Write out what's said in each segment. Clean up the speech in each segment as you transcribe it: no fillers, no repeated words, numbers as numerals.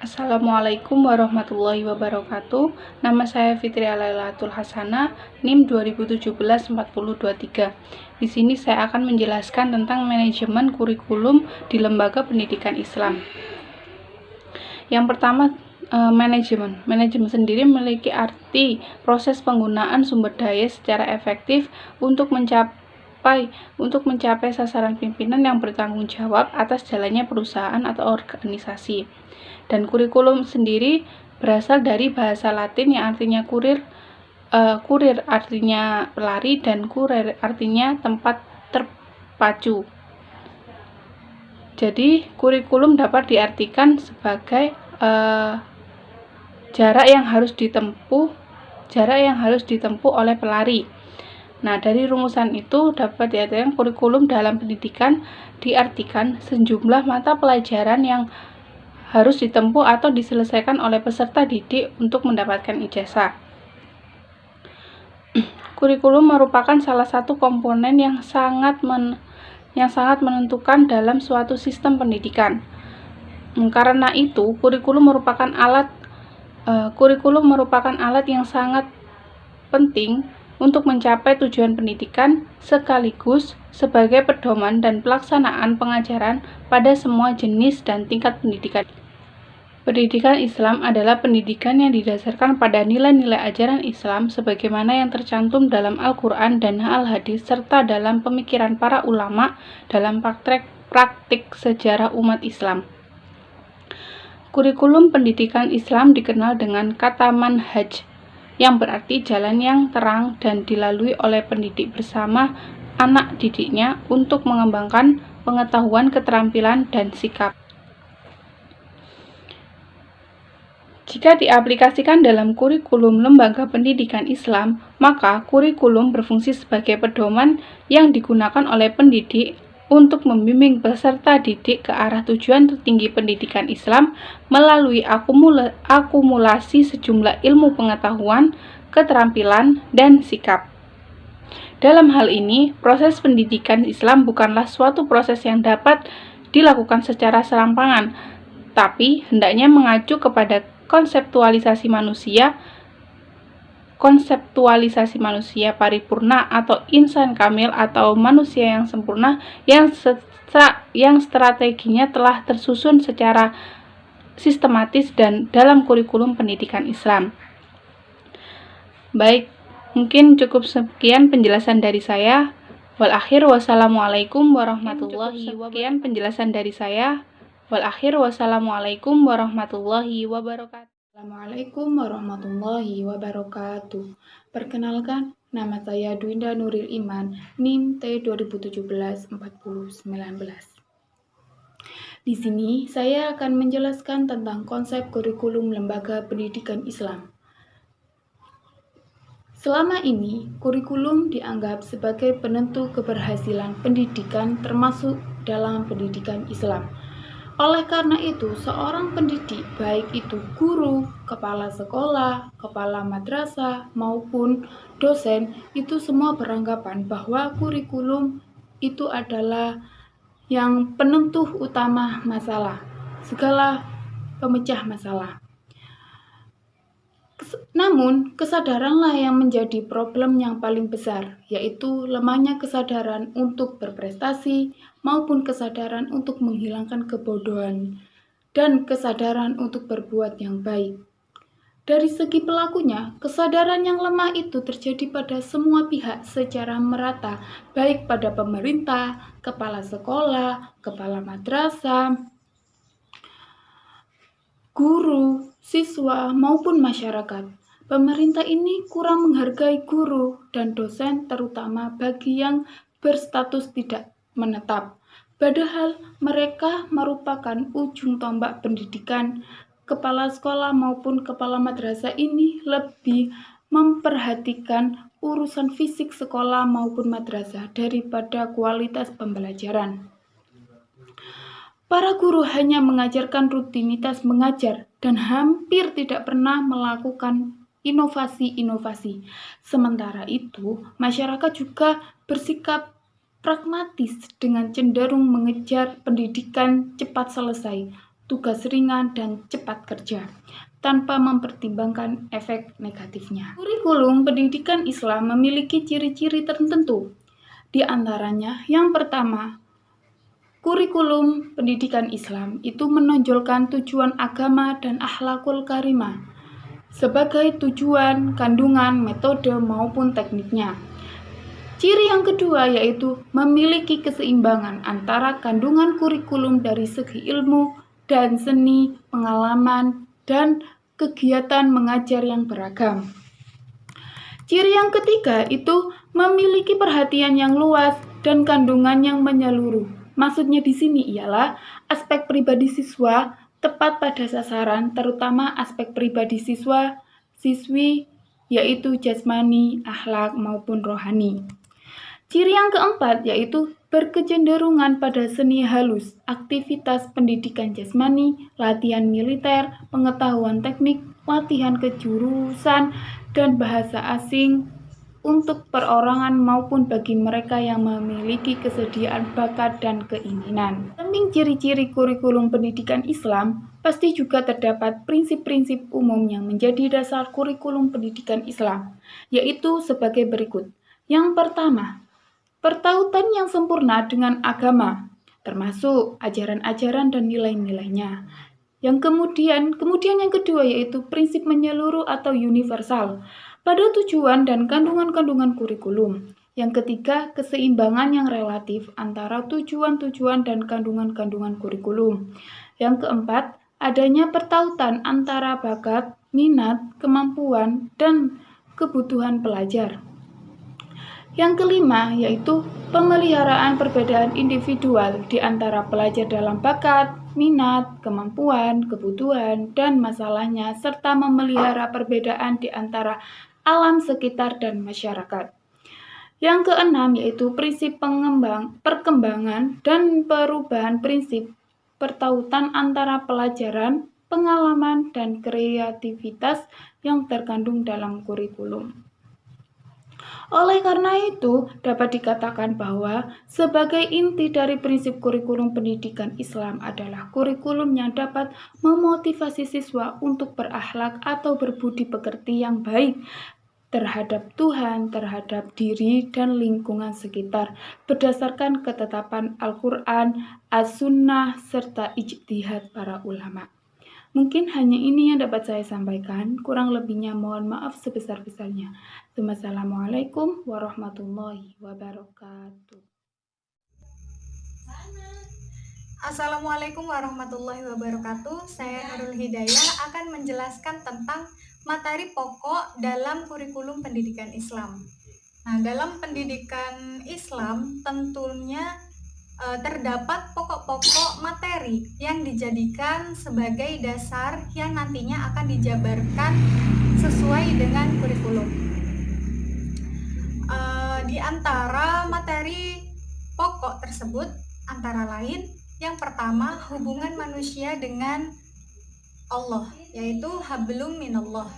Assalamualaikum warahmatullahi wabarakatuh. Nama saya Fitri Alailatul Hasanah, NIM 2017-4023. Di sini saya akan menjelaskan tentang manajemen kurikulum di lembaga pendidikan Islam. Yang pertama, manajemen. Manajemen sendiri memiliki arti proses penggunaan sumber daya secara efektif untuk mencapai sasaran pimpinan yang bertanggung jawab atas jalannya perusahaan atau organisasi. Dan kurikulum sendiri berasal dari bahasa Latin yang artinya kurir artinya pelari, dan kurer artinya tempat terpacu. Jadi kurikulum dapat diartikan sebagai jarak yang harus ditempuh oleh pelari. Nah, dari rumusan itu dapat diartikan kurikulum dalam pendidikan diartikan sejumlah mata pelajaran yang harus ditempuh atau diselesaikan oleh peserta didik untuk mendapatkan ijazah. Kurikulum merupakan salah satu komponen yang sangat menentukan dalam suatu sistem pendidikan. Karena itu, kurikulum merupakan alat yang sangat penting untuk mencapai tujuan pendidikan sekaligus sebagai pedoman dan pelaksanaan pengajaran pada semua jenis dan tingkat pendidikan. Pendidikan Islam adalah pendidikan yang didasarkan pada nilai-nilai ajaran Islam sebagaimana yang tercantum dalam Al-Quran dan Al-Hadis serta dalam pemikiran para ulama dalam praktik sejarah umat Islam. Kurikulum pendidikan Islam dikenal dengan kata manhaj, yang berarti jalan yang terang dan dilalui oleh pendidik bersama anak didiknya untuk mengembangkan pengetahuan, keterampilan, dan sikap. Jika diaplikasikan dalam kurikulum lembaga pendidikan Islam, maka kurikulum berfungsi sebagai pedoman yang digunakan oleh pendidik untuk membimbing peserta didik ke arah tujuan tertinggi pendidikan Islam melalui akumulasi sejumlah ilmu pengetahuan, keterampilan, dan sikap. Dalam hal ini, proses pendidikan Islam bukanlah suatu proses yang dapat dilakukan secara serampangan, tapi hendaknya mengacu kepada konseptualisasi manusia paripurna atau insan kamil atau manusia yang sempurna yang strateginya telah tersusun secara sistematis dan dalam kurikulum pendidikan Islam. Baik, mungkin cukup sekian penjelasan dari saya. Wassalamualaikum warahmatullahi wabarakatuh. Assalamualaikum warahmatullahi wabarakatuh. Perkenalkan, nama saya Dwinda Nuril Iman, NIM T 2017-4019. Di sini saya akan menjelaskan tentang konsep kurikulum lembaga pendidikan Islam. Selama ini, kurikulum dianggap sebagai penentu keberhasilan pendidikan termasuk dalam pendidikan Islam. Oleh karena itu, seorang pendidik, baik itu guru, kepala sekolah, kepala madrasah, maupun dosen, itu semua beranggapan bahwa kurikulum itu adalah yang penentu utama masalah, segala pemecah masalah. Namun, kesadaranlah yang menjadi problem yang paling besar, yaitu lemahnya kesadaran untuk berprestasi maupun kesadaran untuk menghilangkan kebodohan dan kesadaran untuk berbuat yang baik. Dari segi pelakunya, kesadaran yang lemah itu terjadi pada semua pihak secara merata, baik pada pemerintah, kepala sekolah, kepala madrasah, guru, siswa, maupun masyarakat. Pemerintah ini kurang menghargai guru dan dosen, terutama bagi yang berstatus tidak menetap. Padahal mereka merupakan ujung tombak pendidikan. Kepala sekolah maupun kepala madrasah ini lebih memperhatikan urusan fisik sekolah maupun madrasah daripada kualitas pembelajaran. Para guru hanya mengajarkan rutinitas mengajar dan hampir tidak pernah melakukan inovasi-inovasi. Sementara itu, masyarakat juga bersikap pragmatis dengan cenderung mengejar pendidikan cepat selesai, tugas ringan, dan cepat kerja, tanpa mempertimbangkan efek negatifnya. Kurikulum pendidikan Islam memiliki ciri-ciri tertentu. Di antaranya, yang pertama, kurikulum pendidikan Islam itu menonjolkan tujuan agama dan akhlakul karimah sebagai tujuan, kandungan, metode, maupun tekniknya. Ciri yang kedua yaitu memiliki keseimbangan antara kandungan kurikulum dari segi ilmu dan seni, pengalaman, dan kegiatan mengajar yang beragam. Ciri yang ketiga itu memiliki perhatian yang luas dan kandungan yang menyeluruh. Maksudnya di sini ialah aspek pribadi siswa tepat pada sasaran, terutama aspek pribadi siswi, yaitu jasmani, akhlak, maupun rohani. Ciri yang keempat yaitu berkecenderungan pada seni halus, aktivitas pendidikan jasmani, latihan militer, pengetahuan teknik, latihan kejurusan, dan bahasa asing untuk perorangan maupun bagi mereka yang memiliki kesediaan bakat dan keinginan. Samping ciri-ciri kurikulum pendidikan Islam, pasti juga terdapat prinsip-prinsip umum yang menjadi dasar kurikulum pendidikan Islam, yaitu sebagai berikut. Yang pertama, pertautan yang sempurna dengan agama, termasuk ajaran-ajaran dan nilai-nilainya. Kemudian yang kedua yaitu prinsip menyeluruh atau universal pada tujuan dan kandungan-kandungan kurikulum. Yang ketiga, keseimbangan yang relatif antara tujuan-tujuan dan kandungan-kandungan kurikulum. Yang keempat, adanya pertautan antara bakat, minat, kemampuan, dan kebutuhan pelajar. Yang kelima, yaitu pemeliharaan perbedaan individual di antara pelajar dalam bakat, minat, kemampuan, kebutuhan, dan masalahnya, serta memelihara perbedaan di antara alam sekitar dan masyarakat. Yang keenam, yaitu prinsip perkembangan dan perubahan prinsip pertautan antara pelajaran, pengalaman, dan kreativitas yang terkandung dalam kurikulum. Oleh karena itu, dapat dikatakan bahwa sebagai inti dari prinsip kurikulum pendidikan Islam adalah kurikulum yang dapat memotivasi siswa untuk berakhlak atau berbudi pekerti yang baik terhadap Tuhan, terhadap diri, dan lingkungan sekitar berdasarkan ketetapan Al-Quran, As-Sunnah, serta ijtihad para ulama. Mungkin hanya ini yang dapat saya sampaikan, kurang lebihnya mohon maaf sebesar-besarnya. Wassalamualaikum warahmatullahi wabarakatuh. Assalamualaikum warahmatullahi wabarakatuh. Saya Nurul Hidayah akan menjelaskan tentang materi pokok dalam kurikulum pendidikan Islam. Nah, dalam pendidikan Islam tentunya terdapat pokok-pokok materi yang dijadikan sebagai dasar yang nantinya akan dijabarkan sesuai dengan kurikulum. Di antara materi pokok tersebut antara lain yang pertama hubungan manusia dengan Allah, yaitu hablum minallah.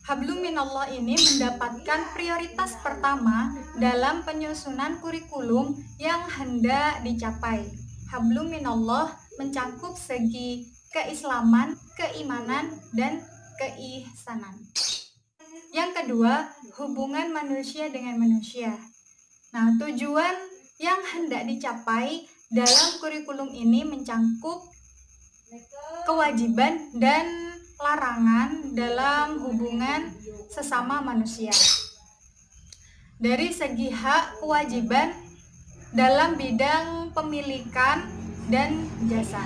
Hablum minallah ini mendapatkan prioritas pertama dalam penyusunan kurikulum yang hendak dicapai. Hablum minallah mencakup segi keislaman, keimanan, dan keihsanan. Yang kedua, hubungan manusia dengan manusia. Nah, tujuan yang hendak dicapai dalam kurikulum ini mencakup kewajiban dan larangan dalam hubungan sesama manusia. Dari segi hak kewajiban dalam bidang pemilikan dan jasa.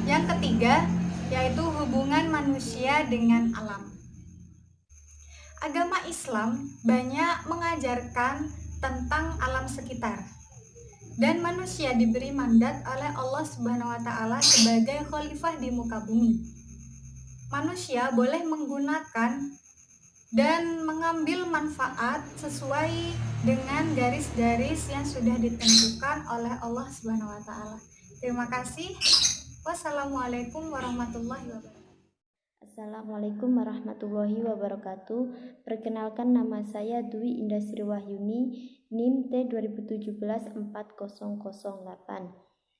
Yang ketiga, yaitu hubungan manusia dengan alam. Agama Islam banyak mengajarkan tentang alam sekitar. Dan manusia diberi mandat oleh Allah Subhanahu wa taala sebagai khalifah di muka bumi. Manusia boleh menggunakan dan mengambil manfaat sesuai dengan garis-garis yang sudah ditentukan oleh Allah Subhanahu wa taala. Terima kasih. Wassalamualaikum warahmatullahi wabarakatuh. Assalamualaikum warahmatullahi wabarakatuh. Perkenalkan, nama saya Dwi Indah Sri Wahyuni, NIM T2017-4008.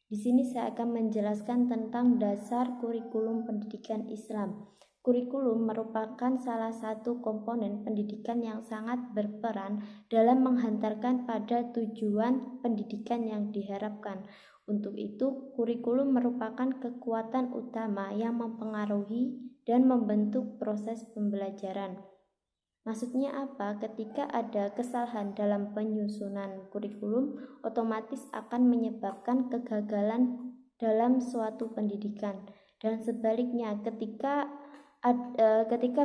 Di sini saya akan menjelaskan tentang dasar kurikulum pendidikan Islam. Kurikulum merupakan salah satu komponen pendidikan yang sangat berperan dalam menghantarkan pada tujuan pendidikan yang diharapkan. Untuk itu, kurikulum merupakan kekuatan utama yang mempengaruhi dan membentuk proses pembelajaran. Maksudnya apa? Ketika ada kesalahan dalam penyusunan kurikulum, otomatis akan menyebabkan kegagalan dalam suatu pendidikan. Dan sebaliknya, ketika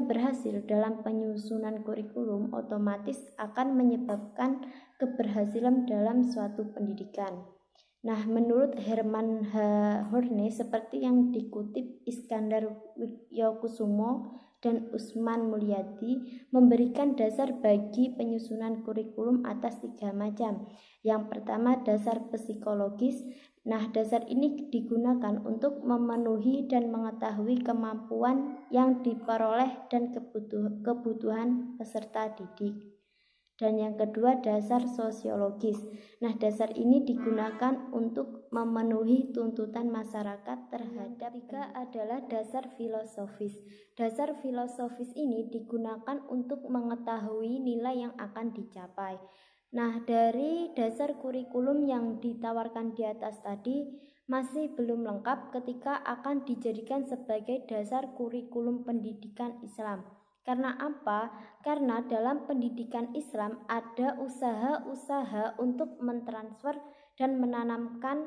berhasil dalam penyusunan kurikulum, otomatis akan menyebabkan keberhasilan dalam suatu pendidikan. Nah, menurut Herman H. Horne, seperti yang dikutip Iskandar Widyakusumo dan Usman Mulyadi, memberikan dasar bagi penyusunan kurikulum atas 3 macam. Yang pertama, dasar psikologis. Nah, dasar ini digunakan untuk memenuhi dan mengetahui kemampuan yang diperoleh dan kebutuhan peserta didik. Dan yang kedua, dasar sosiologis. Nah, dasar ini digunakan untuk memenuhi tuntutan masyarakat terhadap. Ketiga adalah dasar filosofis. Dasar filosofis ini digunakan untuk mengetahui nilai yang akan dicapai. Nah, dari dasar kurikulum yang ditawarkan di atas tadi masih belum lengkap ketika akan dijadikan sebagai dasar kurikulum pendidikan Islam. Karena apa? Karena dalam pendidikan Islam ada usaha-usaha untuk mentransfer dan menanamkan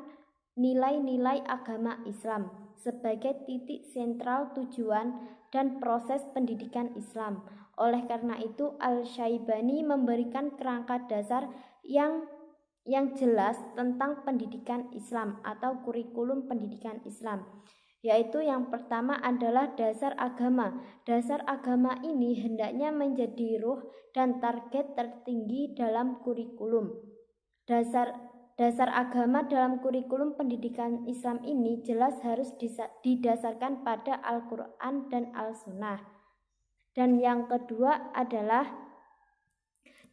nilai-nilai agama Islam sebagai titik sentral tujuan dan proses pendidikan Islam. Oleh karena itu, Al-Syaibani memberikan kerangka dasar yang jelas tentang pendidikan Islam atau kurikulum pendidikan Islam, yaitu yang pertama adalah dasar agama. Dasar agama ini hendaknya menjadi ruh dan target tertinggi dalam kurikulum. Dasar agama dalam kurikulum pendidikan Islam ini jelas harus didasarkan pada Al-Quran dan Al-Sunnah. Dan yang kedua adalah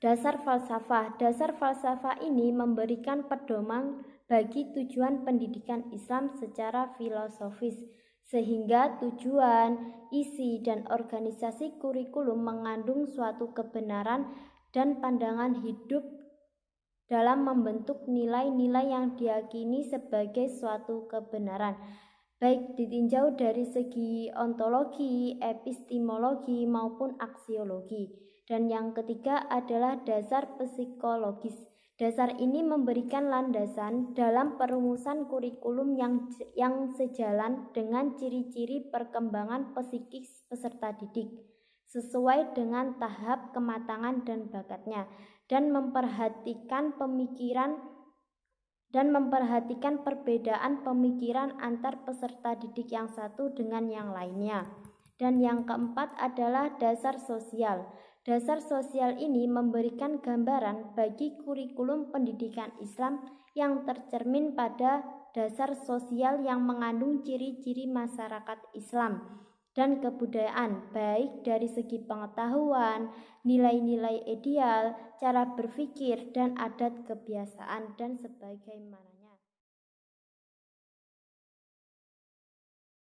dasar falsafah. Dasar falsafah ini memberikan pedoman bagi tujuan pendidikan Islam secara filosofis, sehingga tujuan, isi, dan organisasi kurikulum mengandung suatu kebenaran dan pandangan hidup dalam membentuk nilai-nilai yang diyakini sebagai suatu kebenaran, baik ditinjau dari segi ontologi, epistemologi, maupun aksiologi. Dan yang ketiga adalah dasar psikologis. Dasar ini memberikan landasan dalam perumusan kurikulum yang sejalan dengan ciri-ciri perkembangan psikis peserta didik, sesuai dengan tahap kematangan dan bakatnya, dan memperhatikan perbedaan pemikiran antar peserta didik yang satu dengan yang lainnya. Dan yang keempat adalah dasar sosial. Dasar sosial ini memberikan gambaran bagi kurikulum pendidikan Islam yang tercermin pada dasar sosial yang mengandung ciri-ciri masyarakat Islam dan kebudayaan, baik dari segi pengetahuan, nilai-nilai ideal, cara berpikir, dan adat kebiasaan, dan sebagaimana.